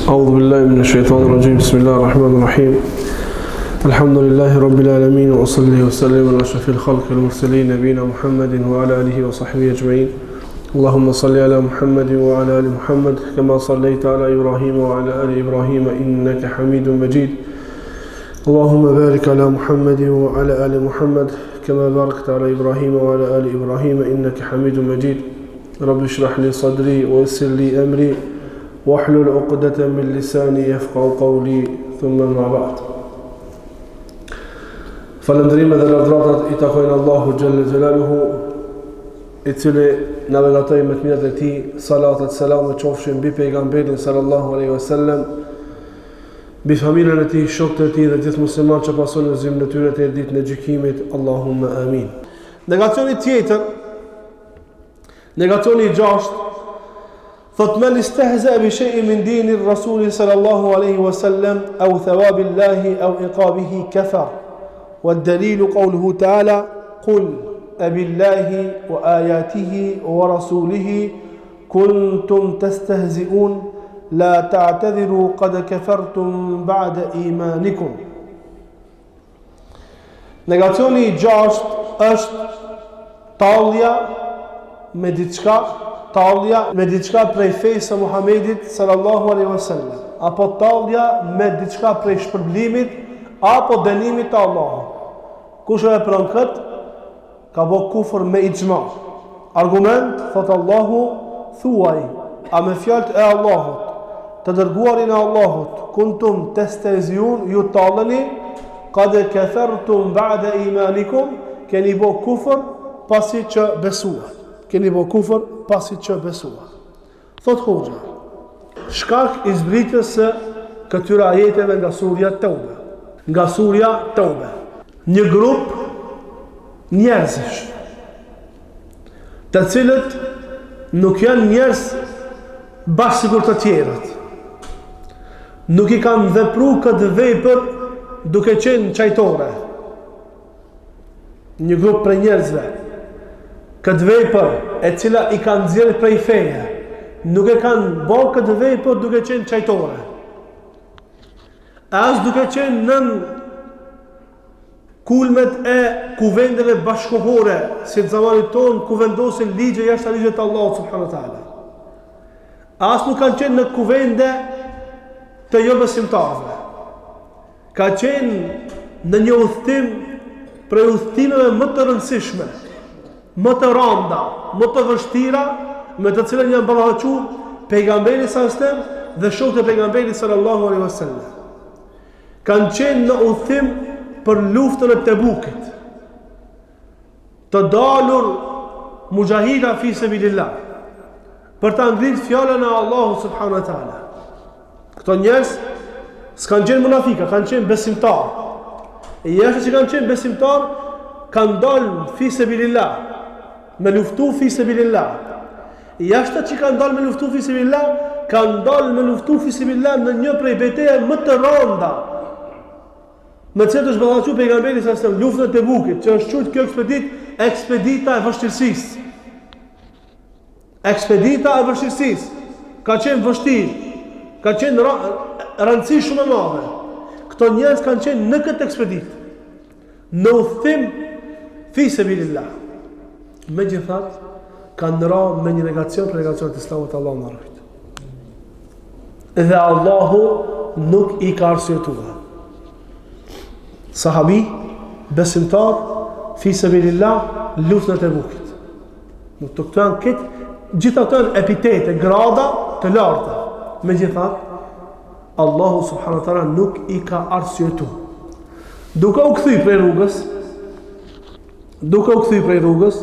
أعوذ بالله من الشيطان الرجيم بسم الله الرحمن الرحيم الحمد لله رب العالمين وأصلي وسلم على أشرف الخلق المرسلين نبينا محمد وعلى آله وصحبه أجمعين اللهم صل على محمد وعلى آل محمد كما صليت على إبراهيم وعلى آل إبراهيم إنك حميد مجيد اللهم بارك على محمد وعلى آل محمد كما باركت على إبراهيم وعلى آل إبراهيم إنك حميد مجيد رب اشرح لي صدري ويسر لي أمري واحلل عقدة من لساني يفقهوا قولي ثم ما بعد Falëndërime dhe lavdratat I takojnë Allahu Gjelle Gjelaluhu I cili navigatoj me të mirët e ti salatat selam e qofshin bi pejgamberin sallallahu aleyhi wa sallam bi familjen e ti, shokët e ti dhe gjithë musliman që pason në zimë në tyre të ditë në gjykimit Allahumma amin. Negacioni tjetër, negacioni I gjashtë thot men istehza bi shay'in min dini Rasuli sallallahu alaihi wasallam aw thawabillahi aw iqabihi kafar والدليل قوله تعالى قل أبالله وآياته ورسوله كنتم تستهزئون لا تعتذروا قد كفرتم بعد إيمانكم. Negacioni I gjashtë është tallja me diçka prej fesë së Muhamedit sallallahu alaihi wasallam, apo tallja me diçka prej shpërblimit apo dënimit të Allahut. Kush e pranon kët, ka bë kufër me ixhma. Argument, thot Allahu, thuaj, a me fjalët e Allahut, të dërguarin e Allahut, kuntum testezjun, ju talleni, qad kafartum ba'da imanikum, keni bë kufër pasi që besuat. Keni bë kufër pasi që besuat. Thot Hoxha, shkak I zbritjes së këtyre ajeteve nga surja Tauba. Nga surja Tauba. Një grup njerëzish të cilët nuk janë njerëz bashkë sikur të tjerët. Nuk I kanë vepruar këtë vepër duke qenë çajtore. Një grup prej njerëzve këtë vepër e cila I kanë nxjerrë prej feje, nuk e kanë bërë këtë vepër duke qenë çajtore. As duke qenë nën kulmet e kuvendeve bashkohore, si të zamanit tonë ku vendosin ligje jashtë ligjet të Allahut subhanahu wa taala. As nuk kanë qenë në kuvende të jo besimtarëve. Ka qenë në një udhtim prej udhtimeve më të rëndësishme, më të rënda, më të vështira, me të cilën janë ballafaqur pejgamberi sallallahu alaihi wasallam dhe shokët e pejgamberit sallallahu alaihi wasallam. Kanë qenë në udhtim për luftën e Tebukit, të dalur mujahida fi sabilillah, për ta ngritur fjalën e Allahut subhanahu wa taala. Këto njerëz s'kan qenë munafika, kanë qenë besimtar. E jashtë që kanë qenë besimtar, kanë dalë fi sabilillah, me luftu fi sabilillah. E jashtë që kanë dalë me luftu fi sabilillah, kanë dalë me luftu fi sabilillah në një prej betejave më të rënda. Me cilët është ballafaqur pejgamberi sallallahu alaihi wasallam, luftën e Tebukit, që është quajtur kjo ekspedita e vështirësisë. Ekspedita e vështirësisë ka qenë vështirë, ka qenë rëndësi shumë e madhe. Këto njerëz kanë qenë në këtë ekspeditë, në udhtim fi sabilillah. Megjithatë, kanë rënë me një negacion për negacionet e Islamit, Allahu na ruaj. Dhe Allahu nuk I ka arsyetuar. Sahabi, besimtar, fi sabilillah, luftën e Tebukit. Nuk të këto janë gjitha këto janë epitete, grada të larta. Megjithatë, Allahu subhanahu wa taala nuk I ka arsyetuar. Duke u kthy prej rrugës,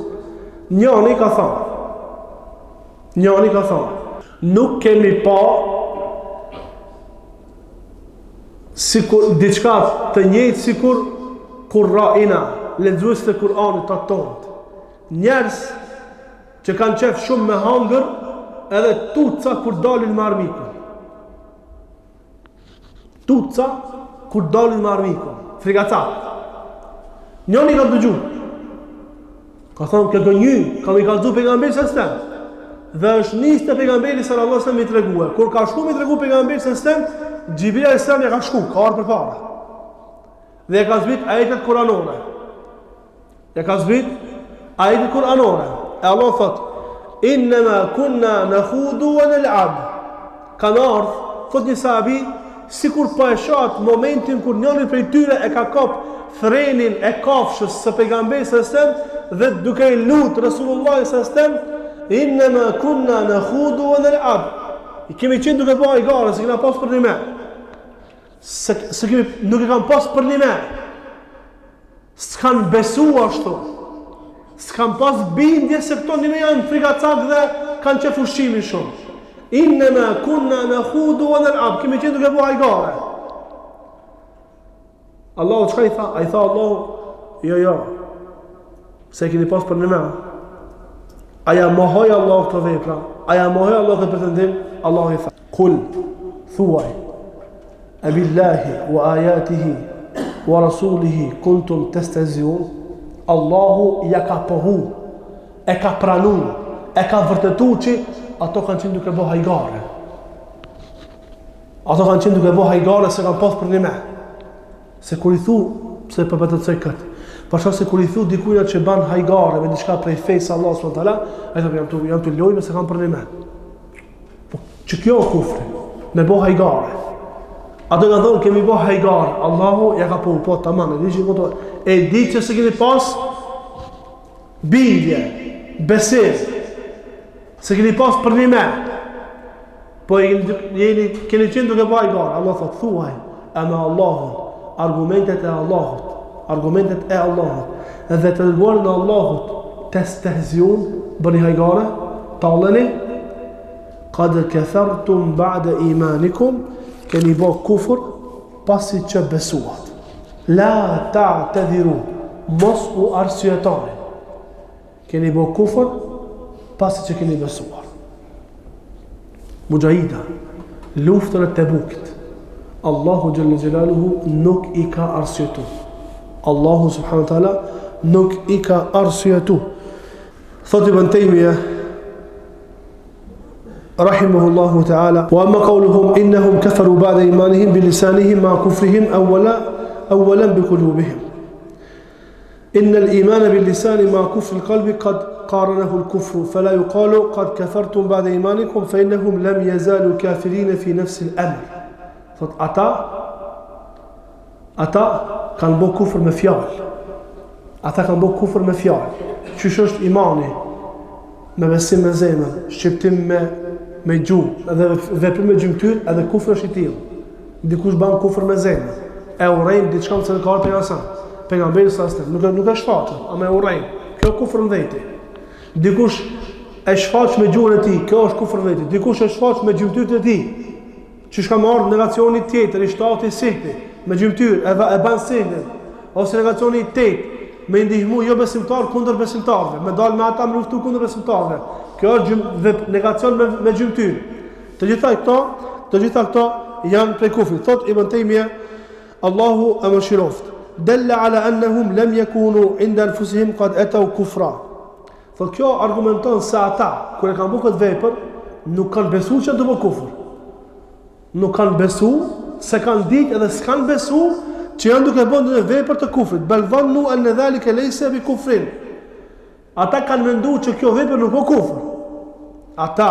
njëri ka thënë, nuk kemi pa sikur diçka të njëjtë sikur Kur'ana, lexuesit e Kur'anit të tonë. Njerëz që kanë qef shumë me hangër, edhe tuca kur dalin me armikun. Tuca kur dalin me armikun, frikacak. Njëri ka dëgjuar. Ka thonë, "Kjo gënjy, kam I kallëzu pejgamberi sallallahu alaihi wasallam." dhe është nisë të pejgamberi sallallahu alaihi wasallam i tregue. Kur ka shku mi tregu pejgamberi sallallahu alaihi wasallam, Xhibril alaihi salam ja ka shku, ka ardhur përpara. Dhe ka zbrit ajetet kuranore. Ja ka zbrit ajetet kuranore. E Allah thot: "Innama kunna nakhudu wa nal'ab." Kanë ardhur, thot një sahabi, sikur po e shoh momentin kur njëri prej tyre e ka kap frenin e kafshës së pejgamberit sallallahu alaihi wasallam dhe duke i lut Resulullah sallallahu alaihi wasallam, "Innama kunna nakhudu wa nal'ab." I kemi qenë duke bëj gara, se kena pas për një me. Nuk e kanë pas për një me. S'kan besu ashtu. S'kan pas bindje se këto një me janë frikacak dhe kanë qef ushqimin shumë. Innama kunna nakhudu wa nal'ab. Kemi qenë duke bëj gara. Allahu çka i tha? Ai tha Allahu, jo. Se keni pas për një me. Aja mohoj Allah këto vepra, aja mohoj Allah këtë pretendim, Allah i tha, kul, thuaj, e billahi, wa ajatihi, wa rasulihi, kuntum testezion, Allahu ja ka pohu, e ka pranu, e ka vërtetu që ato kanë qenë duke bo hajgare. Ato kanë qenë duke bo hajgare se kanë pas për një me. Se kur i thu, se përpëtëtësoj këtë, pasha se kur i thu dikujna që ban hajgare me diçka prej fejse Allah s.w.t. A i thë jam të lojme se kam për një men. Po, që kjo kufri, me bo hajgare. Ato kanë thonë kemi bo hajgare, Allahu ja ka po të manë, e di që se keni pas bindje, besim, se keni pas për një men. Po keni qenë duke bo hajgare, Allah thot, thuaj, e me Allahun, argumentet e Allahut dhe të dërguar në Allahut testehziun bëni hajgare taleni qad kafartum ba'da imanikum keni bo kufër pasi që besuat la ta'tadhiru mos u arsyetoni keni bo kufër pasi që keni besuar. Mujahida luftën e Tebukit Allahu Jalla Jalaluhu nuk i ka arsyetu. Allahu subhanahu wa ta'ala nuk i ka arsyetu. Thot Ibn Taymiyah rahimahullahu ta'ala, wa amma qawluhum innahum kafaru ba'da imanihim bilisanihim ma kufrihim awwalan biqulubihim. Inna al-iman bil-lisan ma kufr al-qalbi qad qaranahu al-kufr fala yuqalu qad kafartum ba'da imanikum fa innahum lam yazalu kafirin fi nafs al-amr. Thot ata kanë bo kufër me fjallë. Ata kanë bo kufër me fjallë. Qysh është imani? Me besim me zemën, shqiptim me gjuhë, edhe veprim me gjymtyr, edhe kufër është i tillë. Dikush ban kufër me zemën. E urrejn diçka që ka ardhur pejgamberi pejgamberi sa nuk e shfaqet, ama e urrejn. Kjo kufër ndëti. Dikush e shfaq me gjuhën e tij, kjo është kufër ndëti. Dikush e shfaq me gjymtyrët e tij. Që shka më ardhë negacioni tjetër, i shtati sihti, me gjymtyr, e ban sihtin, ose negacioni tjetër, me ndihmu jo besimtar kundër besimtarve, me dalë me ata me luftu kundër besimtarve. Kjo është negacion me gjymtyr. Të gjitha këto janë prej kufrit. Thot Ibn Taymiyah, Allahu e mëshiroft. Dalla ala annahum lam yakunu inda anfusihim qad atau kufra. Thot kjo argumenton se ata, kur e kanë bërë këtë vepër, nuk kanë besuar që do bë kufër. Nuk kanë besu, se kanë ditë edhe s'kanë besu që janë duke bënë në vepër të kufrit. Belvannu anë dhalike lejse bi kufrin. Ata kanë mendu që kjo vepër nuk o kufr. Ata,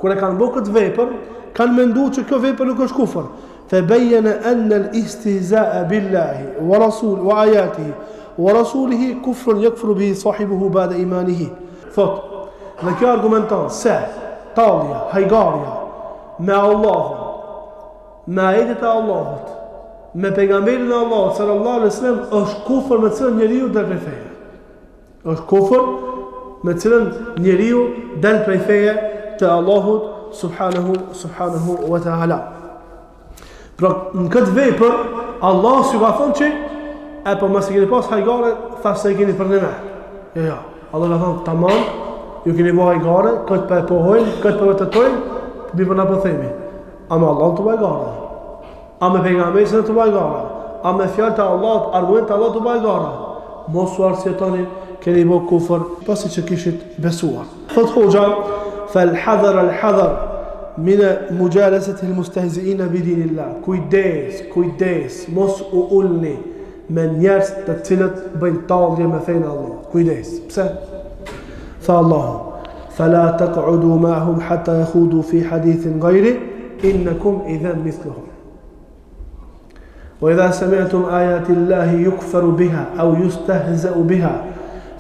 kër e kanë bë këtë vepër, kanë mendu që kjo vepër nuk është kufr. Fe bejene anë l'istihza'a billahi wa rasul wa ajatihi wa rasulihi kufrun yakfuru bihi sahibuhu ba'da imanihi. Thot, dhe kjo argumenton se talja, hajgarja me Allahun, me ajetet e Allahut, me pejgamberin e Allahut sallallahu alaihi wasallam është kufër me cilën njeriu del prej feje. Është kufër me cilën njeriu del prej feje të Allahut subhanahu wa ta'ala. Pra në këtë vepër Allah s'ju ka thonë që e po mos e keni pas hajgare, thash se e keni për një me. Jo. Allah ka thonë tamam, ju keni bë hajgare, këtë pa e pohojnë, këtë pa vërtetojnë, mi për na po themi. Ama Allah të bajgara, a me pejgamberin se të bajgara, a me fjalë të Allahut, argument të Allahut të bajgara. Mos u arsjetoni, keni bë kufër pasi që kishit besuar. Thot Hoxha, فالحذر الحذر من مجالسة المستهزئين بدين الله. Kujdes, mos u ulni me njerëz të cilët bëjnë tallje me fenë Allah. Kujdes. Pse? Tha Allahu: "Fala taq'udu ma'hum hatta yakhudu fi hadithin ghayri innakum idhan mithluhum." وإذا سمعتم آيات الله يكفر بها أو يستهزأ بها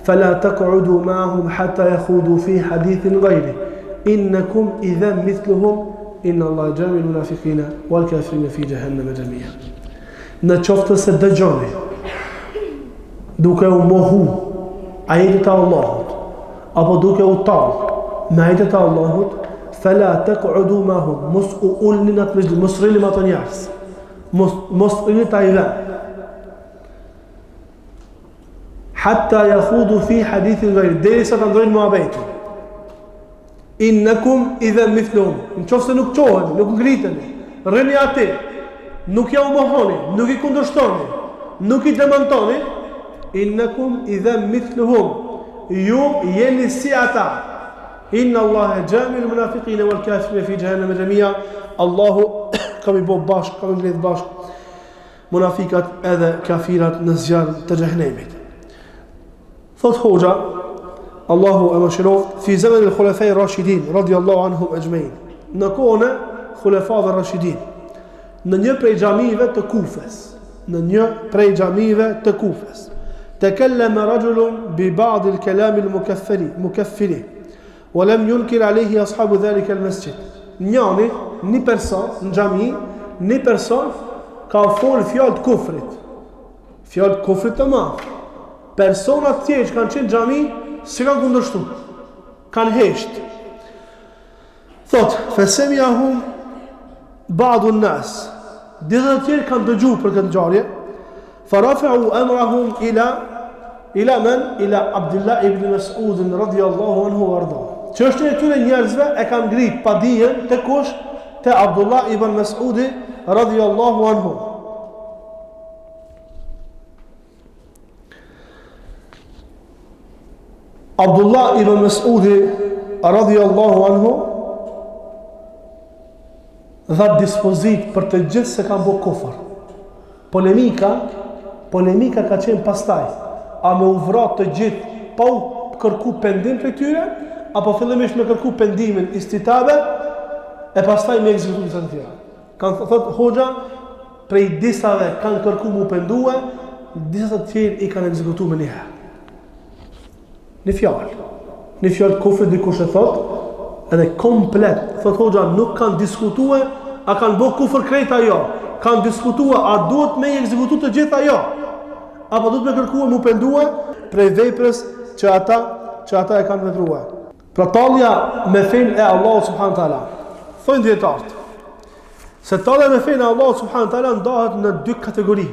فلا تقعدوا معهم حتى يخوضوا في حديث غيره إنكم إذا مثلهم إن الله جامع المنافقين والكافرين في جهنم جميعا. Në qoftë se dëgjoni duke u mohu ajetet e Allahut apo duke u tallë me ajetet e Allahut, fala taq'udu ma'hum, mos u ulni në atë mezhlim, mos rrinim ato njerëz, mos rrini ta i vën, hatta yakhudu fi hadithin ghayr, derisa ta ndrojnë muhabetin. Innakum idhan mithluhum, nëse nuk çoheni, nuk ngriteni, rrini aty, nuk ja u mohoni, nuk i kundërshtoni, nuk i demantoni, innakum idhan mithluhum, ju jeni si ata. Inna Allaha jami'ul munafiqina wal kafirina fi jahannam jami'a. Allahu kam i bo bashk, kam i mbledh bashk munafikat edhe kafirat në zjarr të xhehenemit. Thot hoxha, Allahu e mëshiroft, fi zaman al-khulafai ar-rashidin radiyallahu anhum ajma'in. Në kohën e khulafave ar-rashidin, në një prej xhamive të Kufës, تكلم رجل ببعض الكلام المكفر ولم ينكر عليه أصحاب ذلك المسجد. Njani, një person në xhami, një person ka folë fjalë të kufrit të madh. Personat tjerë që kanë qenë në xhami si kanë kundërshtu, kanë hesht. Thot, fesemiahum ba'du an-nas, disa të tjerë kanë dëgjuar për këtë ngjarje. فرفعوا أمرهم إلى من؟ إلى عبد الله ibn Mas'ud radiyallahu anhu وارضاه. Çështja e këtyre njerëzve e kanë ngrit pa dijen te kush? Te Abdullah ibn Mas'ud radiyallahu anhu. Abdullah ibn Mas'ud radiyallahu anhu dha dispozit për të gjithë se kanë bërë kufër. Polemika ka qenë pastaj, a me u vrat të gjithë pa u kërku pendim për tyre, apo fillimisht me kërku pendimin istitabe, e pastaj me ekzekutu disa të tjera. Kanë thot hoxha, prej disave kanë kërku mu pendue, disa të tjerë i kanë ekzekutu me një herë. Një fjalë kufrit dikush e thot, edhe komplet, thot hoxha, nuk kanë diskutue, a kanë bërë kufër krejta jo, kanë diskutua a duhet me i ekzekutu të gjitha jo, apo duhet me kërkua mu pendua prej veprës që ata e kanë vepruar. Pra tallja me fenë e Allahu subhanahu wa taala, thonë dietarët, se tallja me fenë e Allahu subhanahu wa taala ndahet në dy kategori,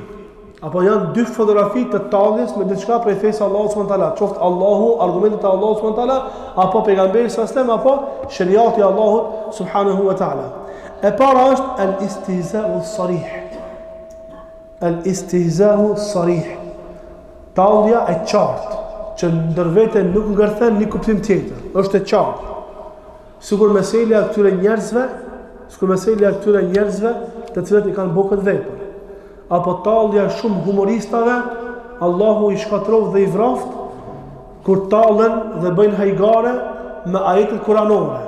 apo janë dy fotografi të talljes me diçka prej fesë Allahu subhanahu wa taala, qoftë Allahu, argumentet e Allahu subhanahu wa taala, apo pejgamberi sallallahu alaihi wasallam, apo shariati e Allahut subhanahu wa taala. E para është al-istihza'u sarih. Tallja e qartë, që ndër vete nuk ngërthen një kuptim tjetër, është e qartë. Sikur meselja e këtyre njerëzve, të cilët i kanë bërë këtë vepër. Apo tallja shumë humoristave, Allahu i shkatrov dhe i vraft kur tallen dhe bëjnë hajgare me ajetet kuranore.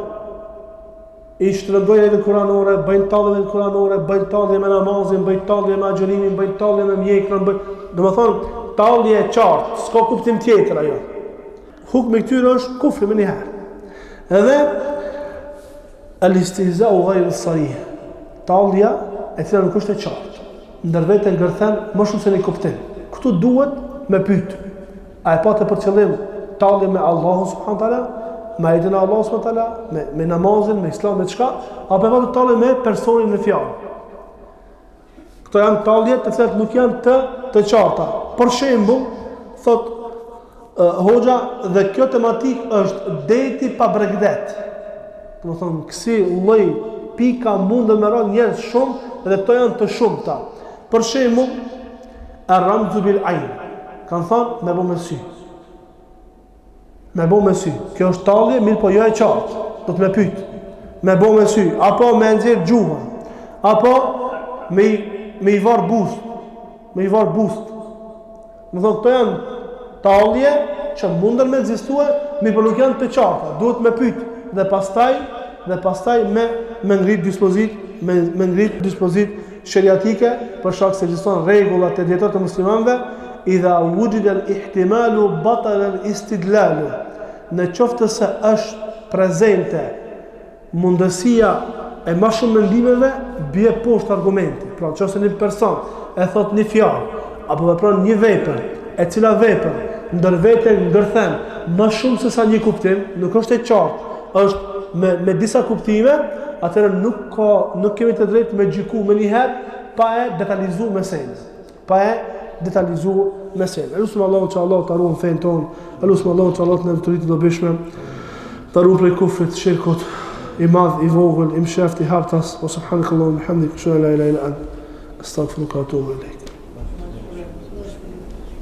I shtrëngojnë ajetet kuranore, bëjnë tallje me kuranore, bëjnë tallje me namazin, bëjnë tallje me agjërimin, bëjnë tallje me mjekrën, domethënë tallje e qartë, s'ka kuptim tjetër ajo. Hukmi këtyre është kufri më një herë. Edhe al-istihza'u ghayr as-sarih. Tallja e cila nuk është e qartë, ndër vetë ngërthen më shumë se një kuptim. Këtu duhet me pyet, a e patë për qëllim tallje me Allahu subhanahu wa taala, me ajetin e Allahu subhanahu wa taala, me namazin, me islam, me çka, apo e patë tallje me personin në fjalë. Këto janë tallje të cilat nuk janë të qarta. Për shembull, thot hoxha, dhe kjo tematik është deti pa bregdet. Do të thonë, kësi lloj pika mundën me rënë njerëz shumë, dhe këto janë të shumta. Për shembull, ar-ramzu bil ayn. Kanë thënë me bë me sy. Kjo është tallje, mirë po jo e qartë. do të më pyet, me bë me sy, apo me nxjerr gjuhën, apo me i var buzë, me i var buzë. Më thonë, këto janë tallje që mundën me ekzistue, mirë po nuk janë të qarta. Duhet me pyet dhe pastaj me ngrit dispozit sheriatike, për shkak se ekziston rregulla te dietat e muslimanëve, idha wujida al-ihtimalu batala al-istidlalu. Në qoftë se është prezente mundësia e më shumë mendimeve, bie poshtë argumenti. Pra, nëse një person e thot një fjalë apo vepron një vepër, e cila vepër ndër vete ndërthen më shumë se sa një kuptim, nuk është e qartë, është me disa kuptime, atëherë nuk kemi të drejtë me gjyku më njëherë pa e detalizuar meselen. Elusëm Allahu që Allah të arruan fejnë tonë, elusëm Allahu që Allah të në mëtëritë do bishme, të arruan prej kufrit, shirkut, i madh, i vogël, i msheft, i haptas, wa subhanakallahu wa bihamdik, ashhadu an la ilaha illa anta, astaghfiruka wa atubu ilaik.